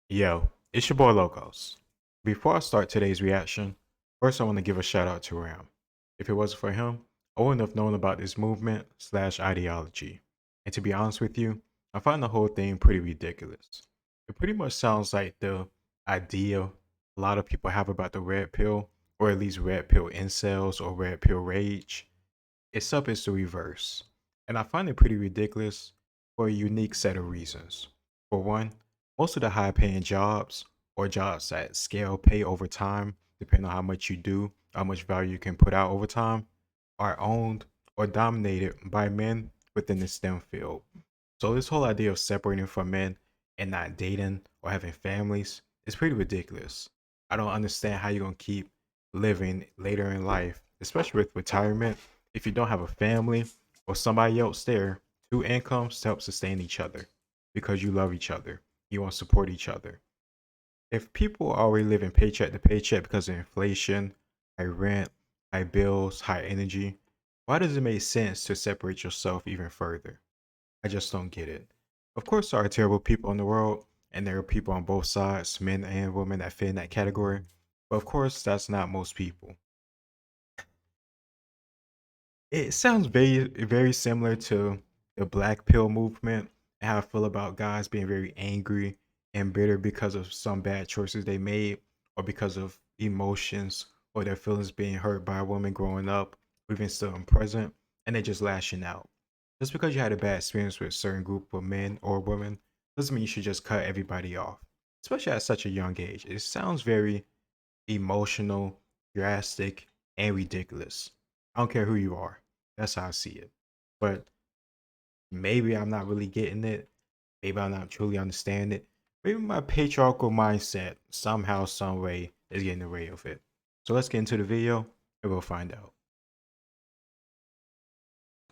Yo, it's your boy Logos. Before I start today's reaction, first I want to give a shout out to Ram. If it wasn't for him, I wouldn't have known about this movement slash ideology. And to be honest with you, I find the whole thing pretty ridiculous. It pretty much sounds like the idea a lot of people have about the red pill, or at least red pill incels or red pill rage. Except it's the reverse. And I find it pretty ridiculous for a unique set of reasons. For one, most of the high paying jobs or jobs that scale pay over time, depending on how much you do, how much value you can put out over time, are owned or dominated by men within the STEM field. So this whole idea of separating from men and not dating or having families is pretty ridiculous. I don't understand how you're gonna keep living later in life, especially with retirement, if you don't have a family or somebody else there, two incomes to help sustain each other because you love each other. You want to support each other. If people are already living paycheck to paycheck because of inflation, high rent, high bills, high energy, why does it make sense to separate yourself even further? I just don't get it. Of course, there are terrible people in the world, and there are people on both sides, men and women, that fit in that category. But of course, that's not most people. It sounds very similar to the black pill movement and how I feel about guys being very angry and bitter because of some bad choices they made or because of emotions or their feelings being hurt by a woman growing up, or even still in present, and they're just lashing out. Just because you had a bad experience with a certain group of men or women doesn't mean you should just cut everybody off, especially at such a young age. It sounds very emotional, drastic, and ridiculous. I don't care who you are. That's how I see it. But maybe I'm not really getting it. Maybe I'm not truly understanding it. Maybe my patriarchal mindset somehow, some way is getting the way of it. So let's get into the video and we'll find out.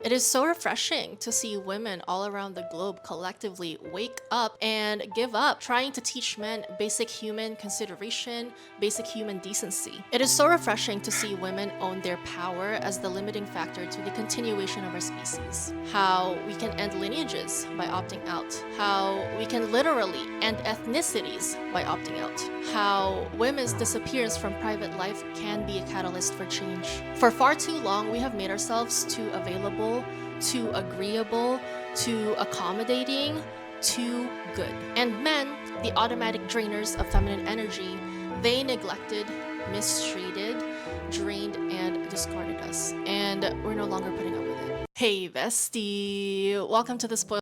It is so refreshing to see women all around the globe collectively wake up and give up trying to teach men basic human consideration, basic human decency. It is so refreshing to see women own their power as the limiting factor to the continuation of our species. How we can end lineages by opting out. How we can literally end ethnicities by opting out. How women's disappearance from private life can be a catalyst for change. For far too long, we have made ourselves too available, too agreeable, too accommodating, too good. And men, the automatic drainers of feminine energy, they neglected, mistreated, drained, and discarded us. And we're no longer putting up with it. Hey, bestie. Welcome to the Spoil.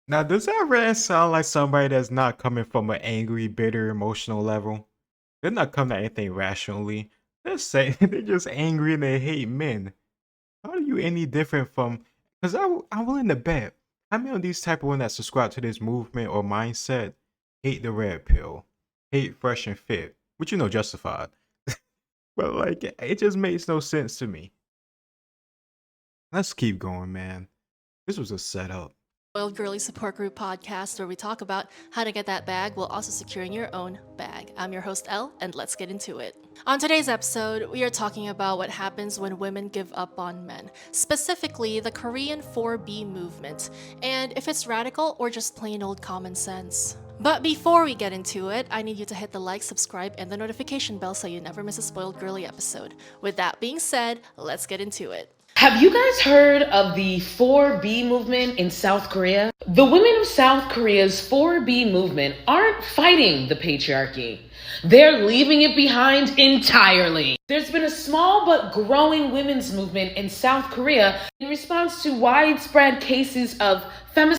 Now, does that rant sound like somebody that's not coming from an angry, bitter, emotional level? They're not coming at anything rationally. They're saying they're just angry and they hate men. How are you any different from? Because I'm willing to bet how many of these type of women that subscribe to this movement or mindset hate the red pill, hate fresh and fit, which you know justified. But like, it just makes no sense to me. Let's keep going, man. This was a setup. Spoiled Girly Support Group podcast, where we talk about how to get that bag while also securing your own bag. I'm your host, Elle, and let's get into it. On today's episode, we are talking about what happens when women give up on men, specifically the Korean 4B movement, and if it's radical or just plain old common sense. But before we get into it, I need you to hit the like, subscribe, and the notification bell so you never miss a Spoiled Girly episode. With that being said, let's get into it. Have you guys heard of the 4B movement in South Korea? The women of South Korea's 4B movement aren't fighting the patriarchy. They're leaving it behind entirely. There's been a small but growing women's movement in South Korea in response to widespread cases of femicide,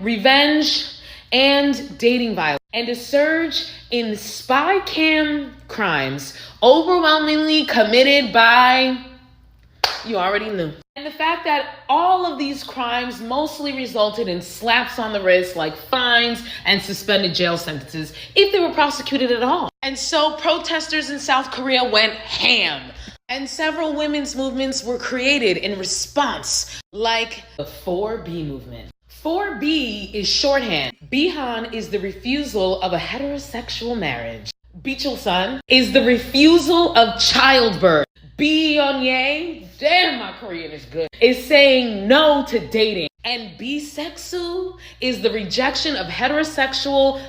revenge, and dating violence, and a surge in spy cam crimes overwhelmingly committed by... You already knew. And the fact that all of these crimes mostly resulted in slaps on the wrist, like fines and suspended jail sentences, if they were prosecuted at all. And so protesters in South Korea went ham. And several women's movements were created in response, like the 4B movement. 4B is shorthand. Bihan is the refusal of a heterosexual marriage. Bichulsan is the refusal of childbirth. Biyonye, damn, my Korean is good, is saying no to dating. And bisexual is the rejection of heterosexual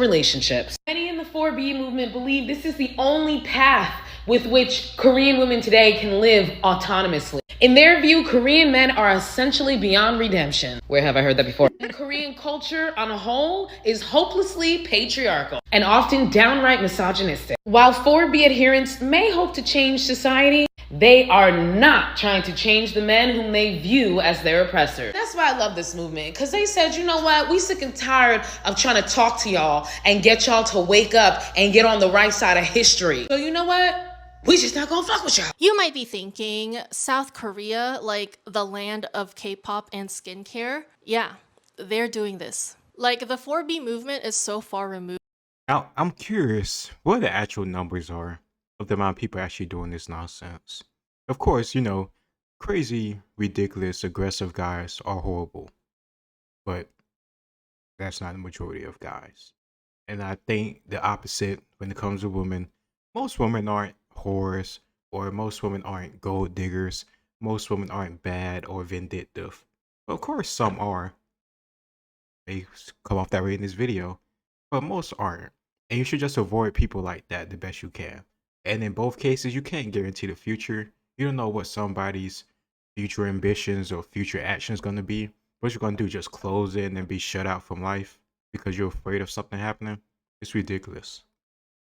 relationships. Many in the 4B movement believe this is the only path with which Korean women today can live autonomously. In their view, Korean men are essentially beyond redemption. Where have I heard that before? And Korean culture on a whole is hopelessly patriarchal and often downright misogynistic. While 4B adherents may hope to change society, they are not trying to change the men whom they view as their oppressor. That's why I love this movement, because they said, you know what, we sick and tired of trying to talk to y'all and get y'all to wake up and get on the right side of history. So you know what? We just not gonna fuck with y'all. You might be thinking, South Korea, like the land of K-pop and skincare? Yeah, they're doing this. Like, the 4B movement is so far removed. Now, I'm curious what the actual numbers are of the amount of people actually doing this nonsense. Of course, crazy, ridiculous, aggressive guys are horrible, but that's not the majority of guys. And I think the opposite when it comes to women. Most women aren't whores, or most women aren't gold diggers. Most women aren't bad or vindictive. Of course, some are. They come off that way in this video, but most aren't. And you should just avoid people like that the best you can. And in both cases, you can't guarantee the future. You don't know what somebody's future ambitions or future actions going to be. What you're going to do, just close in and be shut out from life because you're afraid of something happening? It's ridiculous.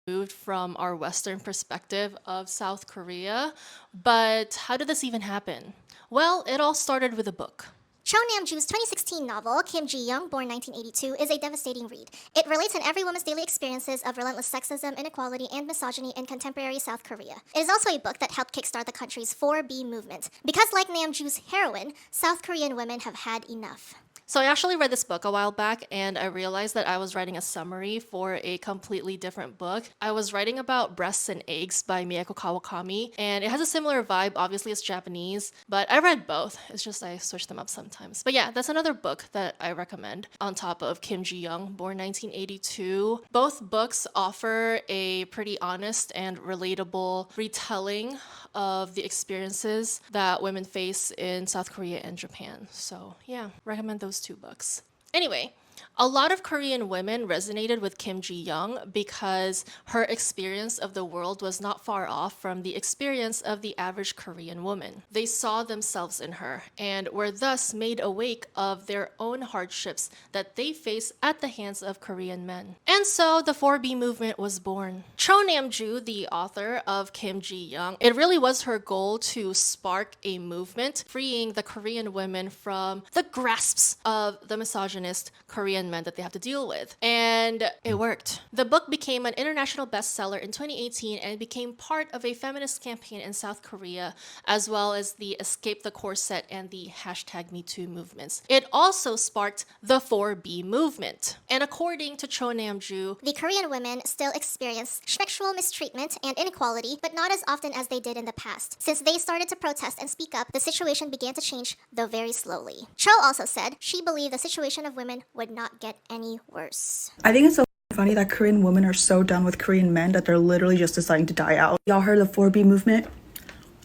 Moved from our Western perspective of South Korea. But how did this even happen? Well, it all started with a book. Cho Nam-ju's 2016 novel, Kim Ji-young, born 1982, is a devastating read. It relates on every woman's daily experiences of relentless sexism, inequality, and misogyny in contemporary South Korea. It is also a book that helped kickstart the country's 4B movement. Because like Nam-ju's heroine, South Korean women have had enough. So I actually read this book a while back, and I realized that I was writing a summary for a completely different book. I was writing about Breasts and Eggs by Miyako Kawakami, and it has a similar vibe. Obviously, it's Japanese, but I read both. It's just I switch them up sometimes. But yeah, that's another book that I recommend on top of Kim Ji-young, born 1982. Both books offer a pretty honest and relatable retelling of the experiences that women face in South Korea and Japan. So yeah, recommend those two books. Anyway, a lot of Korean women resonated with Kim Ji-young because her experience of the world was not far off from the experience of the average Korean woman. They saw themselves in her and were thus made awake of their own hardships that they face at the hands of Korean men. And so the 4B movement was born. Cho Nam-ju, the author of Kim Ji-young, it really was her goal to spark a movement freeing the Korean women from the grasps of the misogynist Korean men that they have to deal with. And it worked. The book became an international bestseller in 2018 and became part of a feminist campaign in South Korea, as well as the Escape the Corset and the #MeToo movements. It also sparked the 4B movement. And according to Cho Nam-ju, The Korean women still experience sexual mistreatment and inequality, but not as often as they did in the past. Since they started to protest and speak up, the situation began to change, though very slowly. Cho also said she believed the situation of women would not get any worse. I think it's so funny that Korean women are so done with Korean men that they're literally just deciding to die out. Y'all heard of the 4B movement?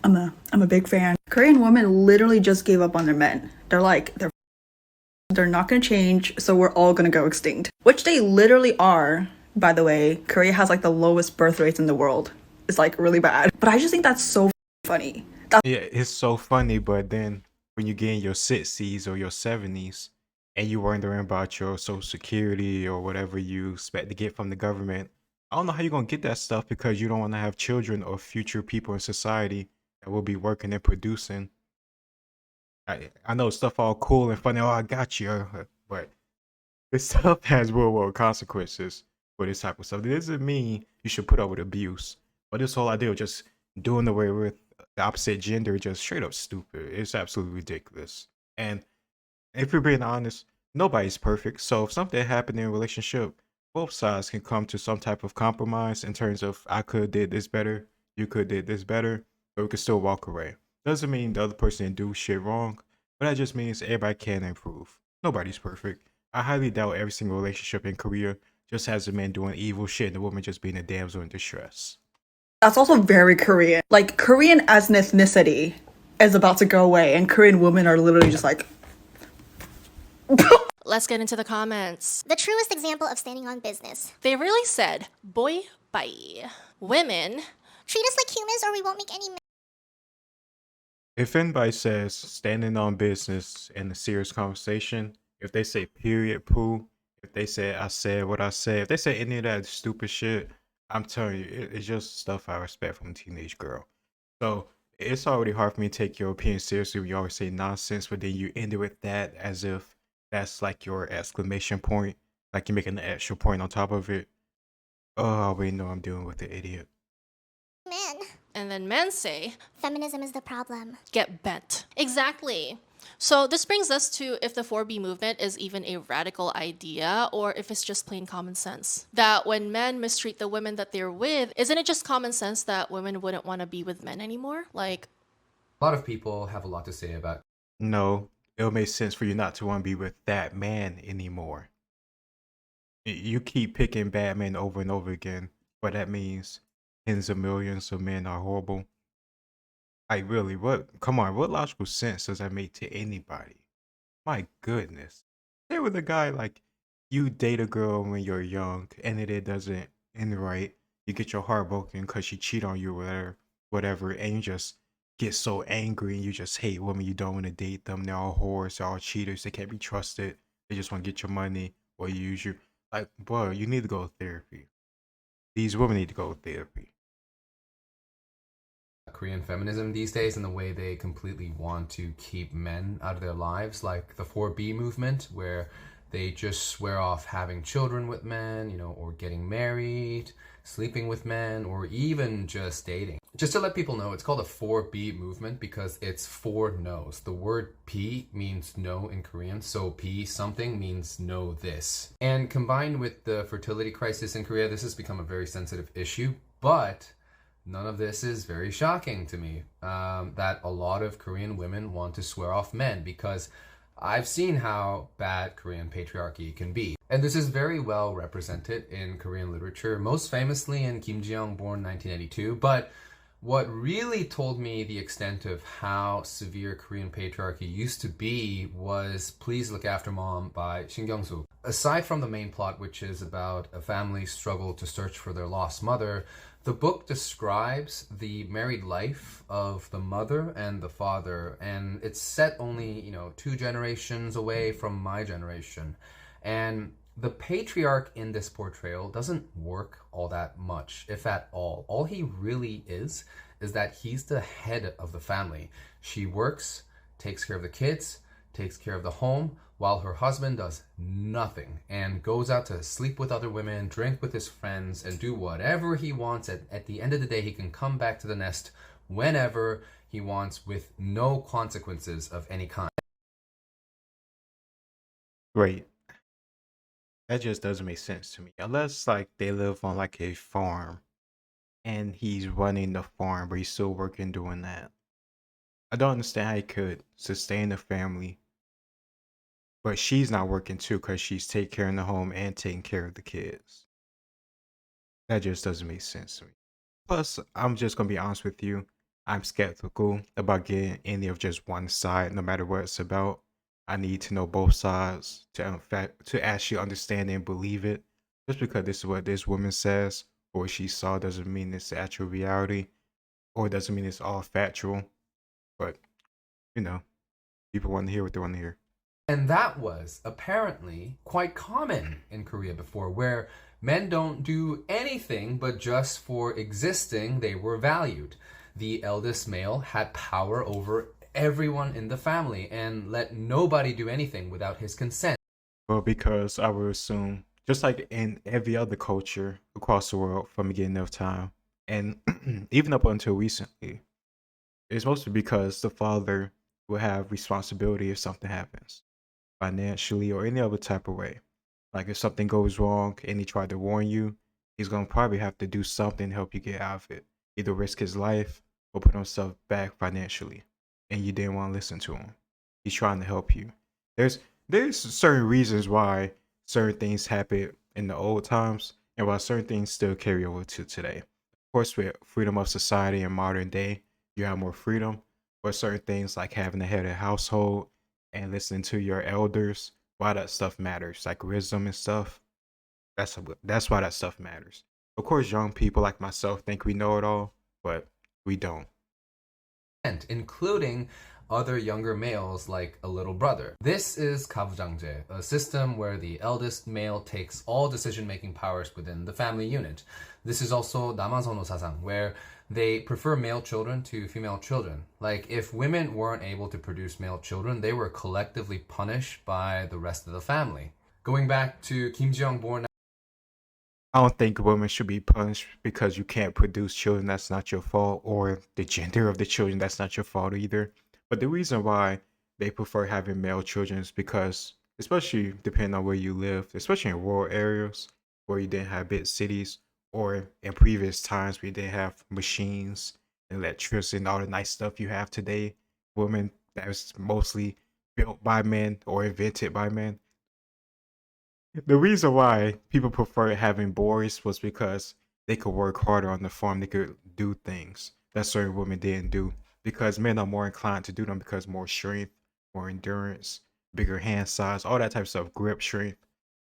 I'm a big fan. Korean women literally just gave up on their men. They're not gonna change, so we're all gonna go extinct. Which they literally are, by the way. Korea has like the lowest birth rates in the world. It's like really bad. But I just think that's so funny. Yeah, it's so funny, but then when you get in your 60s or your 70s and you wondering about your social security or whatever you expect to get from the government, I don't know how you're going to get that stuff because you don't want to have children or future people in society that will be working and producing. I know stuff all cool and funny. Oh, I got you. But this stuff has real world consequences for this type of stuff. It doesn't mean you should put up with abuse. But this whole idea of just doing away with the opposite gender is just straight up stupid. It's absolutely ridiculous. And if you're being honest, nobody's perfect. So if something happened in a relationship, both sides can come to some type of compromise in terms of I could have did this better, you could have did this better, but we could still walk away. Doesn't mean the other person didn't do shit wrong, but that just means everybody can improve. Nobody's perfect. I highly doubt every single relationship in Korea just has a man doing evil shit and the woman just being a damsel in distress. That's also very Korean. Like, Korean as an ethnicity is about to go away, and Korean women are literally just like... let's get into the comments. The truest example of standing on business. They really said, boy, bye. Women, Treat us like humans or we won't make any If anybody says standing on business in a serious conversation, if they say period, poo, if they say I said what I said, if they say any of that stupid shit, I'm telling you, it's just stuff I respect from a teenage girl. So it's already hard for me to take your opinion seriously when you always say nonsense, but then you end it with that as if that's like your exclamation point, like you're making an extra point on top of it. Oh, I already know I'm dealing with the idiot. men. and then men say, Feminism is the problem. get bent. Exactly. So this brings us to if the 4B movement is even a radical idea or if it's just plain common sense. That when men mistreat the women that they're with, isn't it just common sense that women wouldn't want to be with men anymore? Like, A lot of people have a lot to say about No, it'll make sense for you not to want to be with that man anymore. You keep picking bad men over and over again, but that means tens of millions of men are horrible. Like, really, what? Come on, what logical sense does that make to anybody? My goodness. There with a guy like you date a girl when you're young and it doesn't end right. You get your heart broken because she cheat on you or whatever, and you just get so angry and you just hate women. You don't want to date them. They're all whores, they're all cheaters, they can't be trusted. They just want to get your money or use you. Like, boy, you need to go to therapy. These women need to go to therapy. Korean feminism these days and the way they completely want to keep men out of their lives, like the 4B movement, where they just swear off having children with men, or getting married, sleeping with men, or even just dating. Just to let people know, it's called a 4B movement because it's 4 no's. The word P means no in Korean, so P something means no this. And combined with the fertility crisis in Korea, this has become a very sensitive issue, but none of this is very shocking to me, that a lot of Korean women want to swear off men, because I've seen how bad Korean patriarchy can be. And this is very well represented in Korean literature, most famously in Kim Ji-young, born 1982. But what really told me the extent of how severe Korean patriarchy used to be was Please Look After Mom by Shin Kyung-suk. Aside from the main plot, which is about a family's struggle to search for their lost mother, the book describes the married life of the mother and the father, and it's set only, 2 generations away from my generation. And the patriarch in this portrayal doesn't work all that much, if at all. All he really is that he's the head of the family. She works, takes care of the kids, takes care of the home, while her husband does nothing and goes out to sleep with other women, drink with his friends, and do whatever he wants. At the end of the day, he can come back to the nest whenever he wants with no consequences of any kind. Great. That just doesn't make sense to me. Unless like they live on like a farm and he's running the farm, but he's still working doing that. I don't understand how he could sustain the family, but she's not working too because she's taking care of the home and taking care of the kids. That just doesn't make sense to me. Plus, I'm just gonna be honest with you. I'm skeptical about getting any of just one side, no matter what it's about. I need to know both sides to actually understand and believe it. Just because this is what this woman says or what she saw doesn't mean it's the actual reality, or doesn't mean it's all factual. But people want to hear what they want to hear. And that was apparently quite common in Korea before, where men don't do anything but just for existing, they were valued. The eldest male had power over everyone in the family and let nobody do anything without his consent. Well, because I would assume, just like in every other culture across the world from the beginning of time, and even up until recently, it's mostly because the father will have responsibility if something happens, financially or any other type of way. Like if something goes wrong and he tried to warn you, he's gonna probably have to do something to help you get out of it. Either risk his life or put himself back financially. And you didn't want to listen to him. He's trying to help you. There's certain reasons why certain things happen in the old times and why certain things still carry over to today. Of course, with freedom of society in modern day, you have more freedom. But certain things like having a head of household and listening to your elders why that stuff matters, like wisdom and stuff. That's why that stuff matters. Of course, young people like myself think we know it all, but we don't. Including other younger males like a little brother. This is 가부장제, a system where the eldest male takes all decision-making powers within the family unit. This is also 남아선호 사상, where they prefer male children to female children. Like, if women weren't able to produce male children, they were collectively punished by the rest of the family. Going back to Kim Ji-young born I don't think women should be punished because you can't produce children. That's not your fault, or the gender of the children. That's not your fault either. But the reason why they prefer having male children is because, especially depending on where you live, especially in rural areas where you didn't have big cities, or in previous times where you didn't have machines, electricity, and all the nice stuff you have today, women that was mostly built by men or invented by men. The reason why people prefer having boys was because they could work harder on the farm. They could do things that certain women didn't do because men are more inclined to do them because more strength, more endurance, bigger hand size, all that type of stuff, grip strength,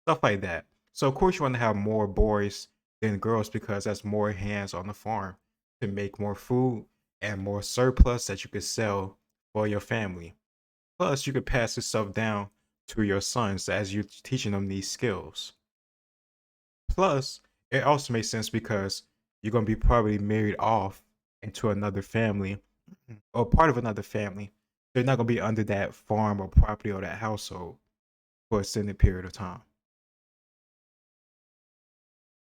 stuff like that. So of course you want to have more boys than girls because that's more hands on the farm to make more food and more surplus that you could sell for your family. Plus you could pass this stuff down to your sons as you're teaching them these skills. Plus, it also makes sense because you're going to be probably married off into another family or part of another family. They're not going to be under that farm or property or that household for a extended period of time.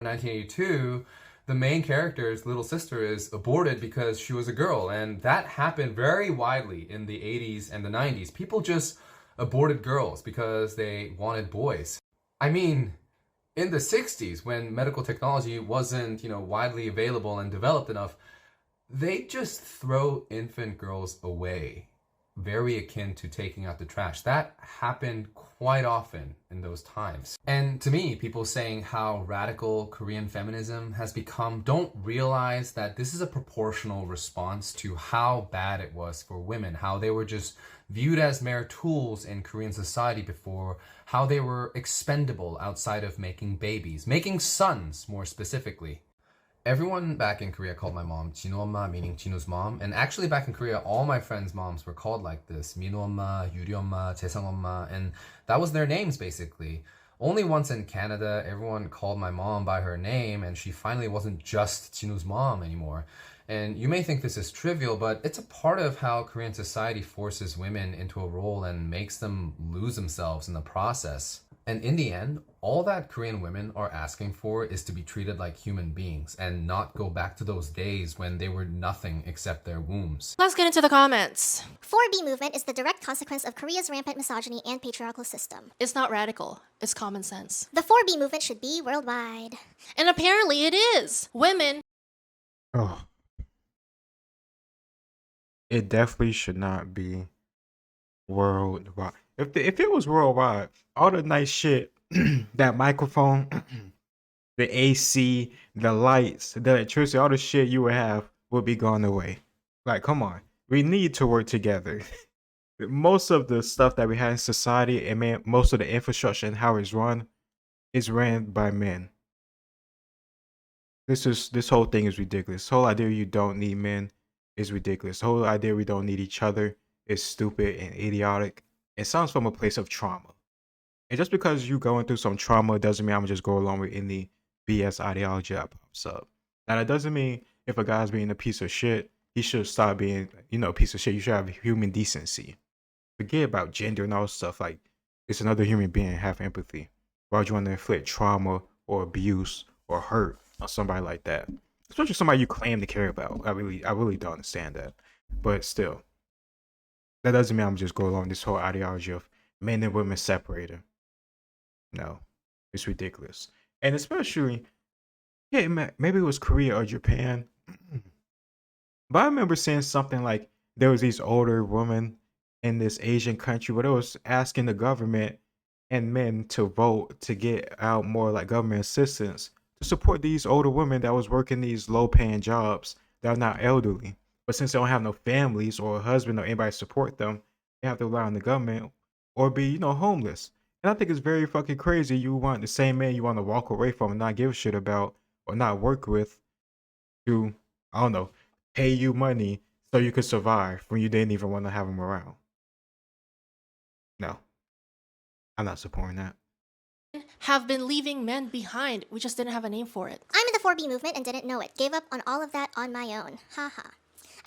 1982, the main character's little sister is aborted because she was a girl, and that happened very widely in the 80s and the 90s. People just aborted girls because they wanted boys. I mean, in the 60s, when medical technology wasn't, widely available and developed enough, they just throw infant girls away. Very akin to taking out the trash. That happened quite often in those times. And to me, people saying how radical Korean feminism has become don't realize that this is a proportional response to how bad it was for women, how they were just viewed as mere tools in Korean society before, how they were expendable outside of making babies, making sons more specifically. Everyone back in Korea called my mom Jinwoo 엄마, meaning Jinu's mom. And actually back in Korea, all my friends' moms were called like this. Minwoo 엄마, Yuri 엄마, Jaesung 엄마. And that was their names basically. Only once in Canada, everyone called my mom by her name and she finally wasn't just Jinu's mom anymore. And you may think this is trivial, but it's a part of how Korean society forces women into a role and makes them lose themselves in the process. And in the end, all that Korean women are asking for is to be treated like human beings and not go back to those days when they were nothing except their wombs. Let's get into the comments. 4B movement is the direct consequence of Korea's rampant misogyny and patriarchal system. It's not radical, it's common sense. The 4B movement should be worldwide. And apparently it is. Women. Oh. It definitely should not be worldwide. If it was worldwide, all the nice shit, that microphone, the AC, the lights, the electricity, all the shit you would have would be gone away. Like, come on. We need to work together. Most of the stuff that we have in society and most of the infrastructure and how it's run is ran by men. This whole thing is ridiculous. This whole idea you don't need men is ridiculous. The whole idea we don't need each other is stupid and idiotic. It sounds from a place of trauma. And just because you going through some trauma doesn't mean I'm gonna just go along with any BS ideology that pops up. Now that doesn't mean if a guy's being a piece of shit, he should stop being, a piece of shit. You should have human decency. Forget about gender and all this stuff. Like, it's another human being. Have empathy. Why would you want to inflict trauma or abuse or hurt on somebody like that? Especially somebody you claim to care about. I really don't understand that. But still, that doesn't mean I'm just go along this whole ideology of men and women separated. No, it's ridiculous. And especially, yeah, maybe it was Korea or Japan. But I remember seeing something like there was these older women in this Asian country where they was asking the government and men to vote to get out more like government assistance to support these older women that was working these low-paying jobs that are not elderly. But since they don't have no families or a husband or anybody to support them, they have to rely on the government or be, homeless. And I think it's very fucking crazy. You want the same man you want to walk away from and not give a shit about or not work with to, I don't know, pay you money so you could survive when you didn't even want to have him around. No, I'm not supporting that. have been leaving men behind. We just didn't have a name for it. I'm in the 4B movement and didn't know it. Gave up on all of that on my own. Haha.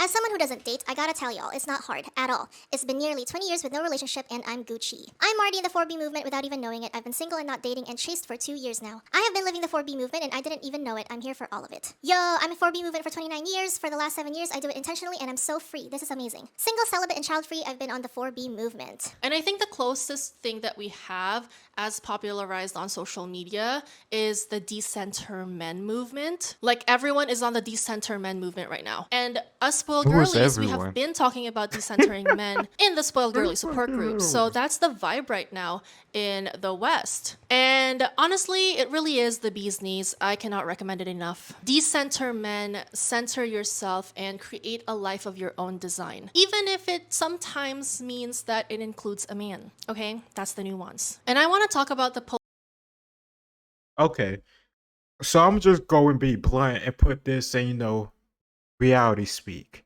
As someone who doesn't date, I gotta tell y'all, it's not hard at all. It's been nearly 20 years with no relationship and I'm Gucci. I'm already in the 4B movement without even knowing it. I've been single and not dating and chaste for 2 years now. I have been living the 4B movement and I didn't even know it. I'm here for all of it. Yo, I'm in 4B movement for 29 years. For the last 7 years, I do it intentionally and I'm so free. This is amazing. Single, celibate, and child-free, I've been on the 4B movement. And I think the closest thing that we have as popularized on social media is the decenter men movement. Like everyone is on the decenter men movement right now. And us spoiled Who is girlies, we everyone? have been talking about decentering men in the spoiled girly support group. So that's the vibe right now in the West. And honestly, it really is the bee's knees. I cannot recommend it enough. Decenter men, center yourself, and create a life of your own design. Even if it sometimes means that it includes a man. Okay? That's the nuance. And I want to talk about the Okay, so I'm just going to be blunt and put this in, reality speak.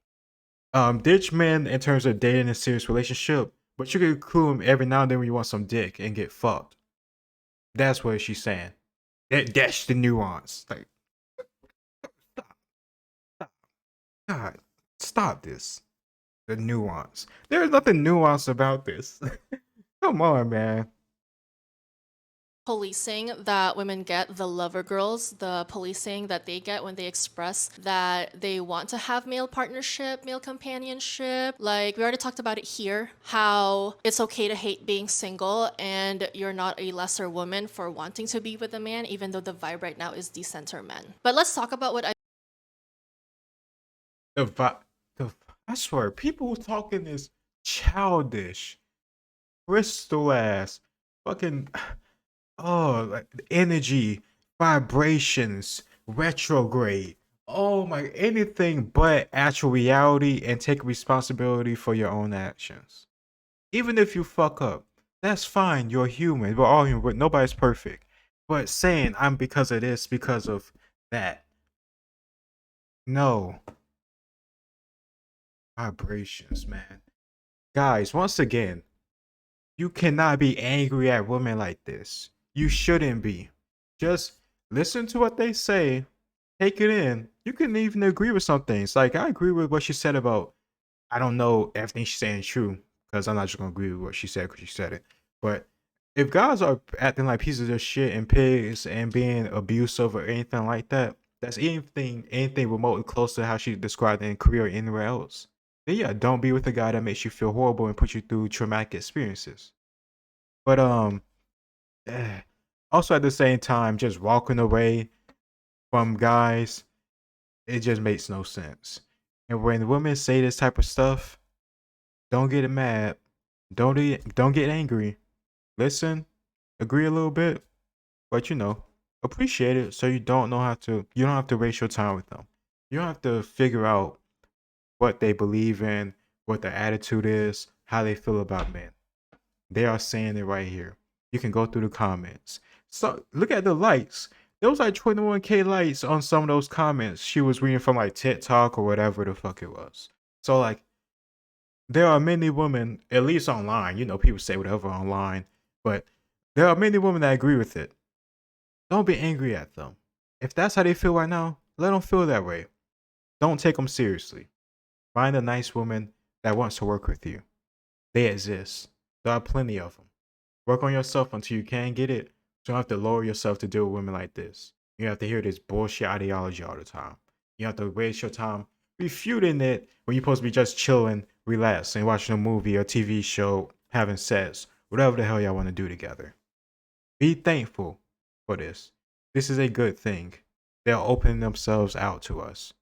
Ditch men in terms of dating a serious relationship, but you can include them every now and then when you want some dick and get fucked. That's what she's saying. That's the nuance. Like, stop. God, stop this. The nuance. There's nothing nuanced about this. Come on, man. policing that women get, the lover girls, the policing that they get when they express that they want to have male partnership, male companionship. Like we already talked about it here, how it's okay to hate being single and you're not a lesser woman for wanting to be with a man, even though the vibe right now is decenter men. But let's talk about what I swear, people talking is childish, crystal ass, fucking, like energy, vibrations, retrograde. Oh my, anything but actual reality and take responsibility for your own actions. Even if you fuck up, that's fine. You're human. We're all human. But nobody's perfect. But saying I'm because of this, because of that. No. Vibrations, man. Guys, once again, you cannot be angry at women like this. You shouldn't be. Just listen to what they say, take it in. You can even agree with some things. Like, I agree with what she said about, I don't know everything she's saying is true, because I'm not just going to agree with what she said because she said it. But if guys are acting like pieces of shit and pigs and being abusive or anything like that, that's anything remotely close to how she described it in Korea or anywhere else, then yeah, don't be with a guy that makes you feel horrible and put you through traumatic experiences. But also at the same time, just walking away from guys, it just makes no sense. And when women say this type of stuff, don't get mad, don't get angry. Listen, agree a little bit, but appreciate it so you don't have to waste your time with them. You don't have to figure out what they believe in, what their attitude is, how they feel about men. They are saying it right here. You can go through the comments. So look at the likes. There was like 21K likes on some of those comments. She was reading from like TikTok or whatever the fuck it was. So like, there are many women, at least online, people say whatever online, but there are many women that agree with it. Don't be angry at them. If that's how they feel right now, let them feel that way. Don't take them seriously. Find a nice woman that wants to work with you. They exist. There are plenty of them. Work on yourself until you can get it. So you don't have to lower yourself to deal with women like this. You have to hear this bullshit ideology all the time. You have to waste your time refuting it when you're supposed to be just chilling, relaxing, watching a movie or TV show, having sex, whatever the hell y'all want to do together. Be thankful for this. This is a good thing. They're opening themselves out to us.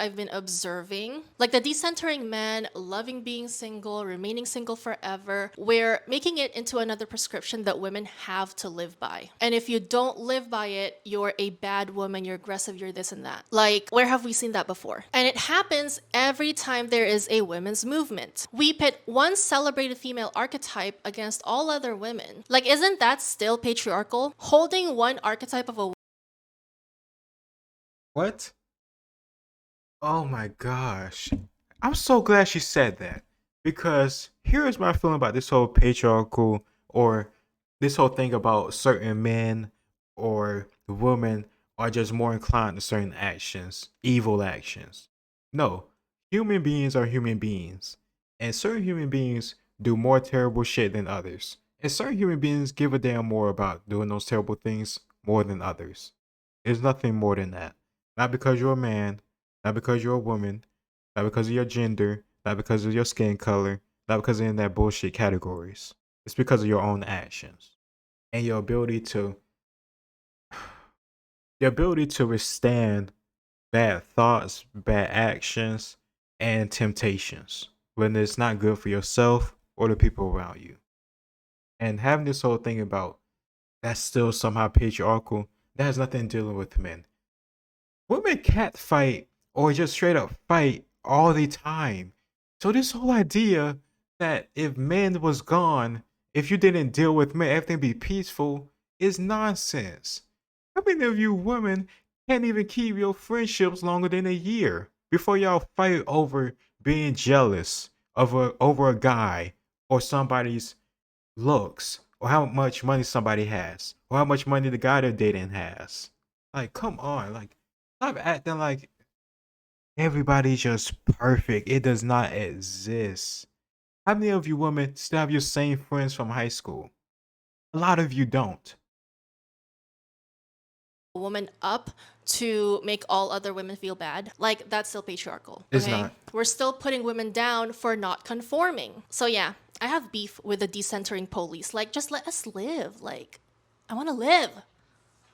I've been observing. Like the decentering men, loving being single, remaining single forever, we're making it into another prescription that women have to live by. And if you don't live by it, you're a bad woman, you're aggressive, you're this and that. Like, where have we seen that before? And it happens every time there is a women's movement. We pit one celebrated female archetype against all other women. Like, isn't that still patriarchal? Holding one archetype of a What? Oh my gosh. I'm so glad she said that. Because here is my feeling about this whole patriarchal or this whole thing about certain men or women are just more inclined to certain actions, evil actions. No, human beings are human beings. And certain human beings do more terrible shit than others. And certain human beings give a damn more about doing those terrible things more than others. There's nothing more than that. Not because you're a man, not because you're a woman, not because of your gender, not because of your skin color, not because of any of that bullshit categories. It's because of your own actions and your ability to withstand bad thoughts, bad actions, and temptations when it's not good for yourself or the people around you. And having this whole thing about that's still somehow patriarchal, that has nothing dealing with men. Women cat fight or just straight up fight all the time. So this whole idea that if men was gone, if you didn't deal with men, everything be peaceful is nonsense. How many of you women can't even keep your friendships longer than a year before y'all fight over being jealous of over a guy or somebody's looks or how much money somebody has or how much money the guy they're dating has? Like, come on, like stop acting like everybody's just perfect. It does not exist. How many of you women still have your same friends from high school? A lot of you don't. woman up to make all other women feel bad. Like, that's still patriarchal. It's Okay? not. We're still putting women down for not conforming. So yeah, I have beef with the decentering police. Like, just let us live. Like, I want to live.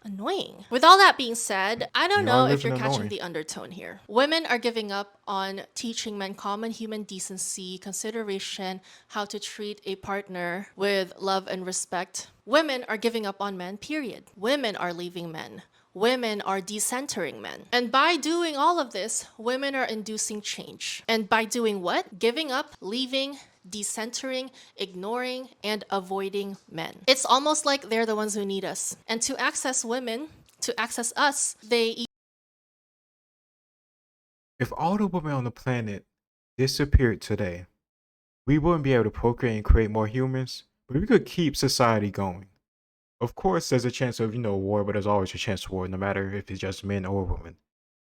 Annoying. With all that being said, I don't You know are if you're living catching annoying. the undertone here. Women are giving up on teaching men common human decency, consideration, how to treat a partner with love and respect. Women are giving up on men, period. Women are leaving men. Women are decentering men. And by doing all of this, women are inducing change. And by doing what? Giving up, leaving, decentering, ignoring, and avoiding men. It's almost like they're the ones who need us. And to access women, to access us, they If all the women on the planet disappeared today, we wouldn't be able to procreate and create more humans, but we could keep society going. Of course, there's a chance of, war, but there's always a chance of war, no matter if it's just men or women.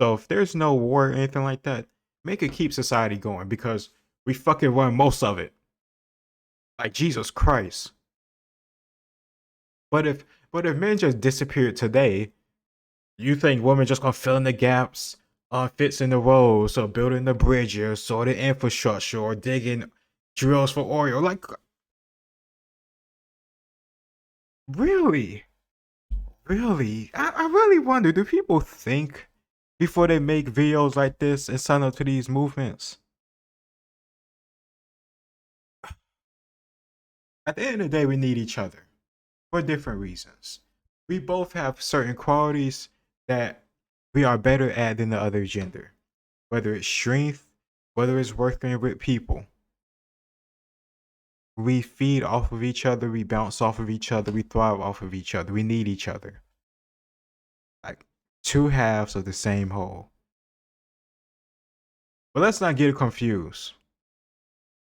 So if there's no war or anything like that, make it keep society going because we fucking run most of it. Like Jesus Christ. But if men just disappeared today, you think women just gonna fill in the gaps, fixing the roads, or building the bridges, or the infrastructure, or digging drills for oil? Like, really? Really? I really wonder, do people think before they make videos like this and sign up to these movements? At the end of the day, we need each other for different reasons. We both have certain qualities that we are better at than the other gender, whether it's strength, whether it's working with people. We feed off of each other, we bounce off of each other, we thrive off of each other. We need each other. Like two halves of the same whole. But let's not get it confused.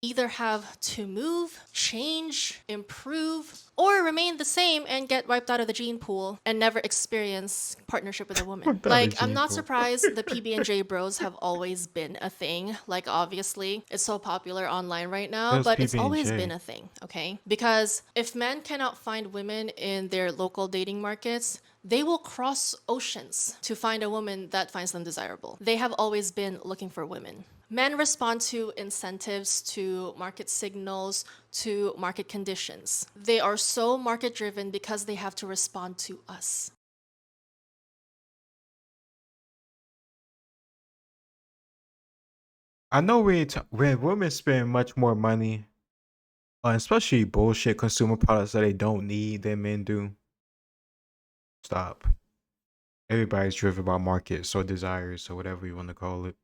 either have to move, change, improve, or remain the same and get wiped out of the gene pool and never experience partnership with a woman. Wiped out of Like, the I'm gene not pool. surprised the PB&J bros have always been a thing. Like, obviously, it's so popular online right now, Those but it's always PB&J. been a thing, okay? Because if men cannot find women in their local dating markets, they will cross oceans to find a woman that finds them desirable. They have always been looking for women. Men respond to incentives, to market signals, to market conditions. They are so market driven because they have to respond to us. I know when women spend much more money on especially bullshit consumer products that they don't need than men do. Stop. Everybody's driven by markets or desires or whatever you want to call it.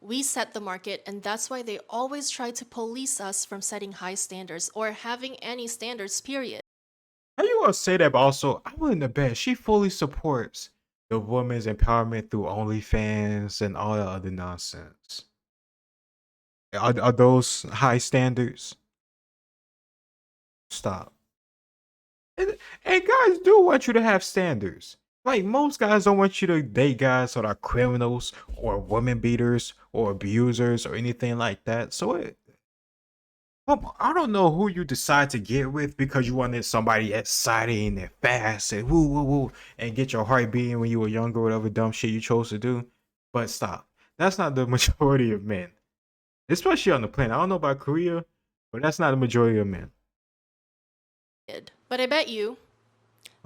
We set the market, and that's why they always try to police us from setting high standards or having any standards, period. How you gonna say that? But also, I'm willing to bet she fully supports the women's empowerment through OnlyFans and all the other nonsense. Are those high standards? Stop. And guys do want you to have standards. Like most guys don't want you to date guys that are criminals or women beaters or abusers or anything like that. So I don't know who you decide to get with because you wanted somebody exciting and fast and woo woo woo and get your heart beating when you were younger, whatever dumb shit you chose to do. But stop. That's not the majority of men, especially on the planet. I don't know about Korea, but that's not the majority of men. But I bet you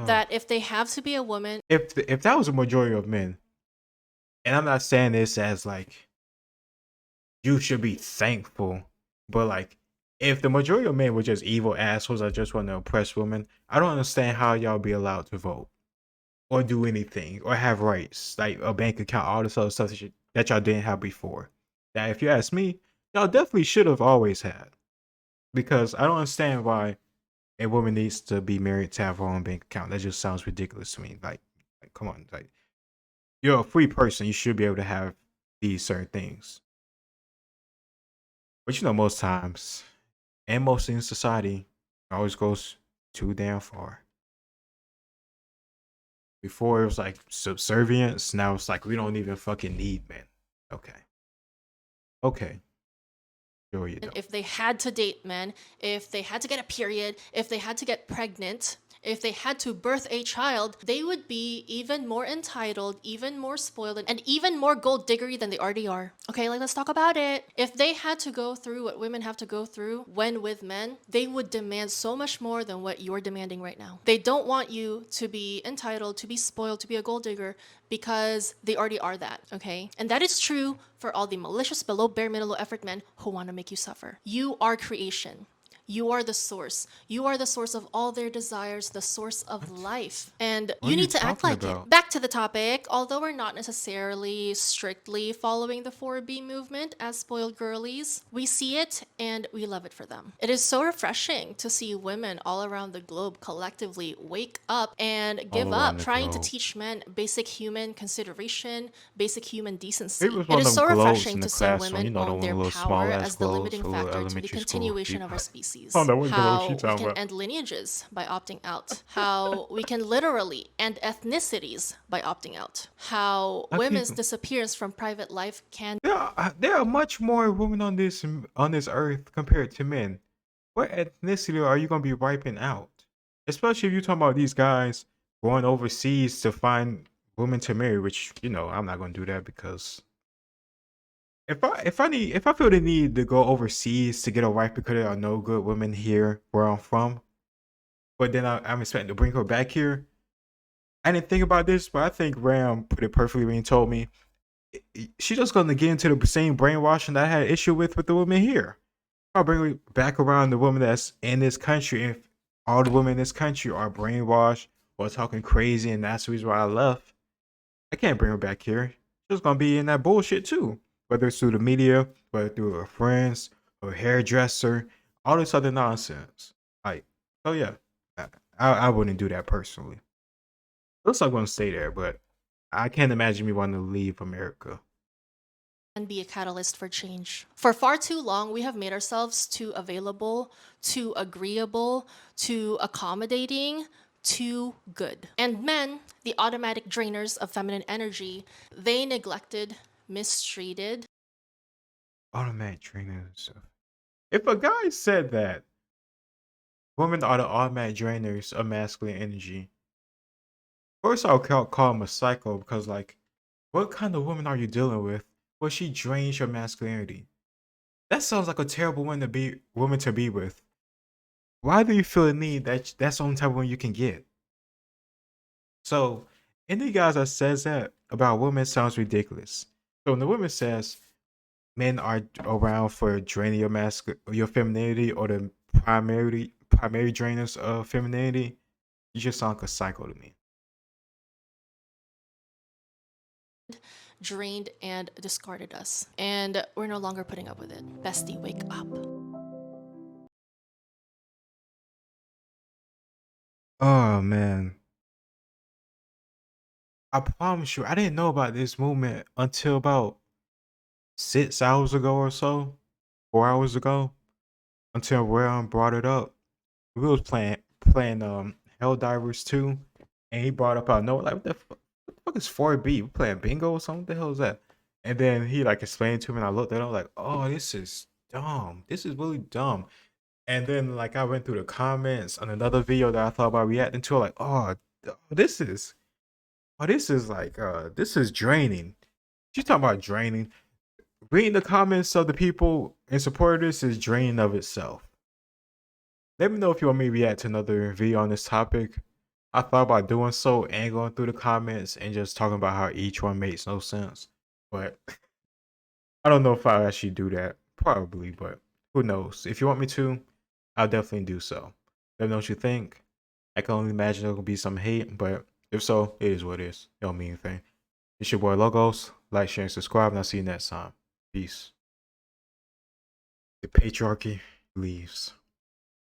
Oh. that if they have to be a woman, If that was a majority of men, and I'm not saying this as like you should be thankful, but like if the majority of men were just evil assholes that just want to oppress women, I don't understand how y'all be allowed to vote or do anything or have rights like a bank account, all this other stuff that y'all didn't have before. That if you ask me, y'all definitely should have always had, because I don't understand why a woman needs to be married to have her own bank account. That just sounds ridiculous to me. Like come on, like you're a free person, you should be able to have these certain things. But you know, most times, and mostly in society, it always goes too damn far. Before it was like subservience, now it's like we don't even fucking need men. Okay. Okay. Sure you don't. if they had to date men, if they had to get a period, if they had to get pregnant, if they had to birth a child, they would be even more entitled, even more spoiled, and even more gold diggery than they already are. Okay, like let's talk about it. If they had to go through what women have to go through when with men, they would demand so much more than what you're demanding right now. They don't want you to be entitled, to be spoiled, to be a gold digger because they already are that, okay? And that is true for all the malicious, below bare minimum effort men who want to make you suffer. You are creation. You are the source. You are the source of all their desires, the source of life. And What you are you need to act talking like about? it. Back to the topic, although we're not necessarily strictly following the 4B movement as spoiled girlies, we see it and we love it for them. It is so refreshing to see women all around the globe collectively wake up and give around up the trying to globe. teach men basic human consideration, basic human decency. It was It one is of so them globes refreshing in the to see classroom. women You know, the own one their little power small ass as the globes limiting for little factor to the elementary school continuation of our people. species. Oh, no, what globe How she we talking can about? end lineages by opting out. How we can literally end ethnicities by opting out. How I women's keep. disappearance from private life can There are much more women on this earth compared to men. What ethnicity are you gonna be wiping out? Especially if you're talking about these guys going overseas to find women to marry, which you know I'm not gonna do that because if I feel the need to go overseas to get a wife because there are no good women here where I'm from, but then I'm expecting to bring her back here. I didn't think about this, but I think Ram put it perfectly when he told me she's just gonna get into the same brainwashing that I had an issue with the women here. I'll bring it back around the women that's in this country. If all the women in this country are brainwashed or talking crazy, and that's the reason why I left, I can't bring her back here. She's gonna be in that bullshit too, whether it's through the media, whether through her friends, her hairdresser, all this other nonsense. Like, so yeah, I wouldn't do that personally. Looks like I'm gonna stay there, but I can't imagine me wanting to leave America. be a catalyst for change. For far too long, we have made ourselves too available, too agreeable, too accommodating, too good. And men, the automatic drainers of feminine energy, they neglected, mistreated, Automatic training and stuff. If a guy said that women are the automatic drainers of masculine energy, first I'll call him a psycho because, like, what kind of woman are you dealing with where she drains your masculinity? That sounds like a terrible woman to be with. Why do you feel the need that that's the only type of woman you can get? So, any guys that says that about women sounds ridiculous. So when the woman says men are around for draining your femininity, or the primary drainers of femininity, you just sound like a psycho to me. Drained and discarded us. And we're no longer putting up with it. Bestie, wake up. Oh man. I promise you, I didn't know about this movement until about 6 hours ago or so, 4 hours ago, until Rayon brought it up. We was playing Helldivers 2, and he brought up, I know, like, what the fuck is 4B? We playing bingo or something? What the hell is that? And then he like explained to me, and I looked at it, like, oh, this is dumb. This is really dumb. And then like I went through the comments on another video that I thought about reacting to, like, this is this is draining. She's talking about draining. Reading the comments of the people in support of this is draining of itself. Let me know if you want me to react to another video on this topic. I thought about doing so and going through the comments and just talking about how each one makes no sense. But I don't know if I'll actually do that. Probably, but who knows? If you want me to, I'll definitely do so. Let me know what you think. I can only imagine there will be some hate, but if so, it is what it is. It don't mean anything. It's your boy Logos. Like, share, and subscribe, and I'll see you next time. Peace. The patriarchy leaves.